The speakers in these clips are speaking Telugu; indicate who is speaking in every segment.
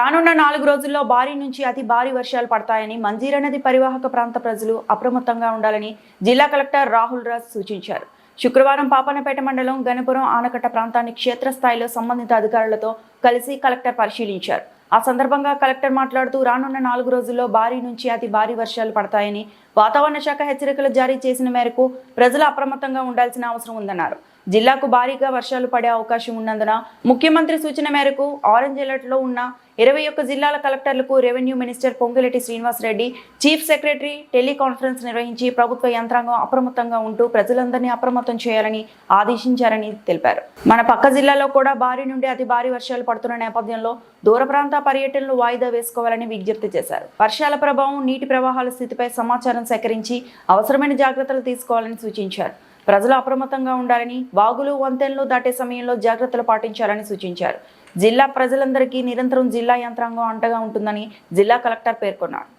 Speaker 1: రానున్న 4 రోజుల్లో భారీ నుంచి అతి భారీ వర్షాలు పడతాయని మంజీరా నది పరివాహక ప్రాంత ప్రజలు అప్రమత్తంగా ఉండాలని జిల్లా కలెక్టర్ రాహుల్ రాజ్ సూచించారు. శుక్రవారం పాపన్నపేట మండలం గణపురం ఆనకట్ట ప్రాంతాన్ని క్షేత్రస్థాయిలో సంబంధిత అధికారులతో కలిసి కలెక్టర్ పరిశీలించారు. ఆ సందర్భంగా కలెక్టర్ మాట్లాడుతూ రానున్న 4 రోజుల్లో భారీ నుంచి అతి భారీ వర్షాలు పడతాయని, వాతావరణ శాఖ హెచ్చరికలు జారీ చేసిన మేరకు ప్రజలు అప్రమత్తంగా ఉండాల్సిన అవసరం ఉందన్నారు. జిల్లాకు భారీగా వర్షాలు పడే అవకాశం ఉన్నందున ముఖ్యమంత్రి సూచన మేరకు ఆరెంజ్ అలర్ట్లో ఉన్న 21 జిల్లాల కలెక్టర్లకు revenue minister Ponguleti Srinivas Reddy, chief secretary teleconference నిర్వహించి ప్రభుత్వ యంత్రాంగం అప్రమత్తంగా ఉంటూ ప్రజలందరినీ అప్రమత్తం చేయాలని ఆదేశించారని తెలిపారు. మన పక్క జిల్లాలో కూడా భారీ నుండి అతి భారీ వర్షాలు పడుతున్న నేపథ్యంలో దూర ప్రాంత పర్యటనలు వాయిదా వేసుకోవాలని విజ్ఞప్తి చేశారు. వర్షాల ప్రభావం, నీటి ప్రవాహాల స్థితిపై సమాచారం సేకరించి అవసరమైన జాగ్రత్తలు తీసుకోవాలని సూచించారు. ప్రజలు అప్రమత్తంగా ఉండాలని, వాగులు వంతెనలు దాటే సమయంలో జాగ్రత్తలు పాటించాలని సూచించారు. జిల్లా ప్రజలందరికీ నిరంతరం జిల్లా యంత్రాంగం అండగా ఉంటుందని జిల్లా కలెక్టర్ పేర్కొన్నారు.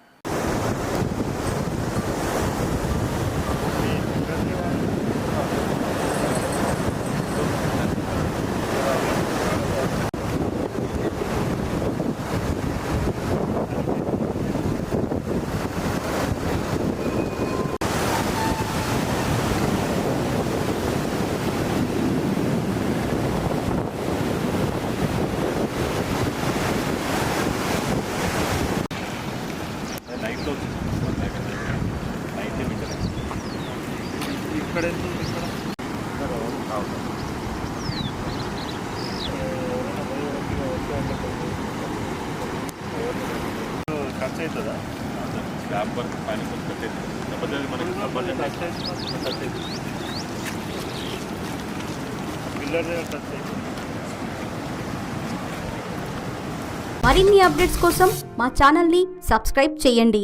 Speaker 2: ఖర్చు అవుతుందా? స్లాబ్ వర్క్ పైన ఖర్చు అవుతుంది. పిల్లర్ ఖర్చు అవుతుంది.
Speaker 3: మరిన్ని అప్డేట్స్ కోసం మా ఛానల్ని సబ్స్క్రైబ్ చేయండి.